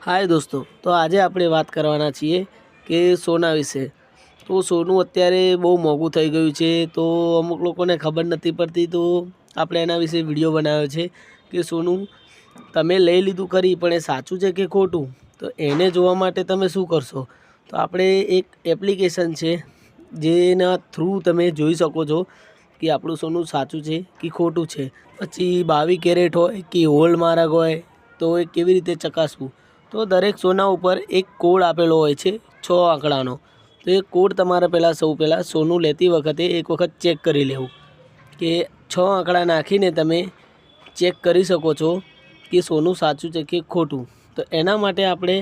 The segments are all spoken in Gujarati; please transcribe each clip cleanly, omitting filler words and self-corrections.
हाय दोस्तों, तो आज આપણે વાત કરવાના છીએ કે સોના વિશે। તો સોનું અત્યારે બહુ મોંઘું થઈ ગયું છે, તો અમુક લોકોને ખબર નથી પડતી, તો આપણે એના વિશે વિડીયો બનાવ્યો છે કે સોનું તમે લઈ લીધું ખરી, પણ એ સાચું છે કે ખોટું, તો એને જોવા માટે તમે શું કરશો। તો આપણે એક એપ્લિકેશન છે જેના થ્રુ તમે જોઈ શકો છો કે આપણું સોનું સાચું છે કે ખોટું છે। પછી 22 કેરેટ હોય કે હોલમાર્ક હોય તો એ કેવી રીતે ચકાસવું। તો દરેક સોના ઉપર એક કોડ આપેલો હોય છે 6 આંકડાનો। તો એ કોડ તમારે સૌ પહેલાં સોનું લેતી વખતે એક વખત ચેક કરી લેવું કે 6 આંકડા નાખીને તમે ચેક કરી શકો છો કે સોનું સાચું છે કે ખોટું। તો એના માટે આપણે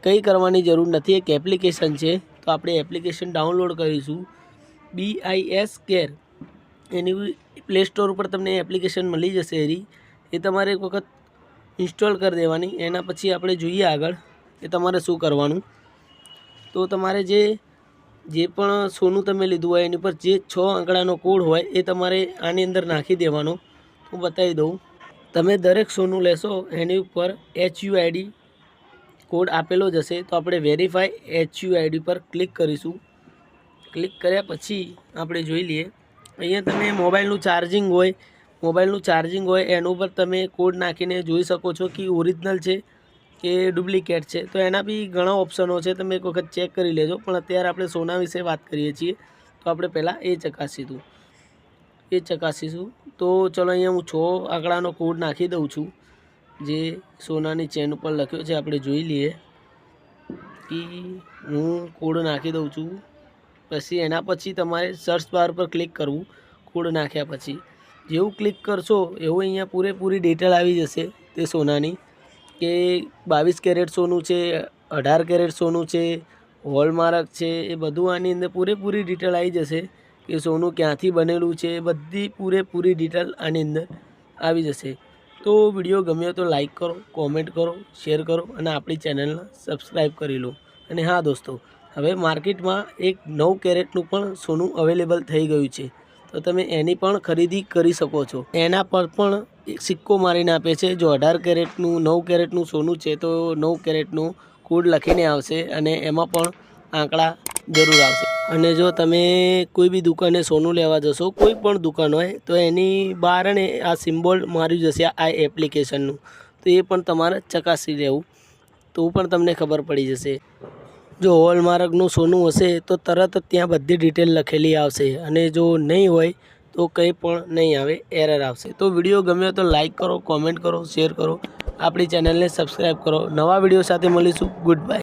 કંઈ કરવાની જરૂર નથી, એક એપ્લિકેશન છે, તો આપણે એપ્લિકેશન ડાઉનલોડ કરીશું BIS કેર। એની પ્લે સ્ટોર ઉપર તમને એપ્લિકેશન મળી જશે, એ તમારે એક વખત ઇન્સ્ટોલ કરી દેવાની। એના પછી આપણે જોઈએ આગળ કે તમારે શું કરવાનું। તો તમારે જે પણ સોનું તમે લીધું હોય એની પર જે 6 આંકડાનો કોડ હોય એ તમારે આની અંદર નાખી દેવાનો। હું બતાવી દઉં, તમે દરેક સોનું લેશો એની ઉપર HUID કોડ આપેલો જ હશે। તો આપણે વેરીફાઈ HUID પર ક્લિક કરીશું। ક્લિક કર્યા પછી આપણે જોઈ લઈએ, અહીંયા તમે મોબાઈલનું ચાર્જિંગ હોય એના ઉપર તમે કોડ નાખીને જોઈ શકો છો કે ઓરિજિનલ છે કે ડુપ્લિકેટ છે। તો એના બી ઘણા ઓપ્શનો છે, તમે એક વખત ચેક કરી લેજો। પણ અત્યારે આપણે સોના વિશે વાત કરીએ છીએ, તો આપણે પહેલાં એ ચકાસીશું। તો ચલો, અહીંયા હું 6 આંકડાનો કોડ નાખી દઉં છું જે સોનાની ચેન ઉપર લખ્યો છે। આપણે જોઈ લઈએ કે હું કોડ નાખી દઉં છું। પછી એના પછી તમારે સર્ચ બાર પર ક્લિક કરવું। કોડ નાખ્યા પછી જેવું ક્લિક કરશો એવું અહીંયા પૂરેપૂરી ડિટેલ આવી જશે તે સોનાની, કે 22 કેરેટ સોનું છે, 18 કેરેટ સોનું છે, હોલમાર્ક છે, એ બધું આની અંદર પૂરેપૂરી ડિટેલ આવી જશે કે સોનું ક્યાંથી બનેલું છે, બધી પૂરેપૂરી ડિટેલ આની અંદર આવી જશે। તો વિડીયો ગમ્યો તો લાઈક કરો, કોમેન્ટ કરો, શેર કરો અને આપણી ચેનલને સબસ્ક્રાઈબ કરી લો। અને હા દોસ્તો, હવે માર્કેટમાં એક 9 કેરેટનું પણ સોનું અવેલેબલ થઈ ગયું છે, તો તમે એની પણ ખરીદી કરી શકો છો। એના પર પણ એક સિક્કો મારીને આપે છે। જો 18 કેરેટનું 9 કેરેટનું સોનું છે તો 9 કેરેટનું કોડ લખીને આવશે અને એમાં પણ આંકડા જરૂર આવશે। અને જો તમે કોઈ બી દુકાને સોનું લેવા જશો, કોઈ પણ દુકાન હોય, તો એની બહાર ને આ સિમ્બોલ મારી જશે આ એપ્લિકેશનનું, તો એ પણ તમારે ચકાસી લેવું, તો પણ તમને ખબર પડી જશે। જો હોલમાર્કનું સોનું હશે તો તરત જ ત્યાં બધી ડિટેલ લખેલી આવશે, અને જો નહીં હોય તો કંઈ પણ નહીં આવે, એરર આવશે। તો વિડીયો ગમ્યો તો લાઈક કરો, કોમેન્ટ કરો, શેર કરો, આપણી ચેનલને સબસ્ક્રાઈબ કરો। નવા વિડીયો સાથે મળીશું। Good bye.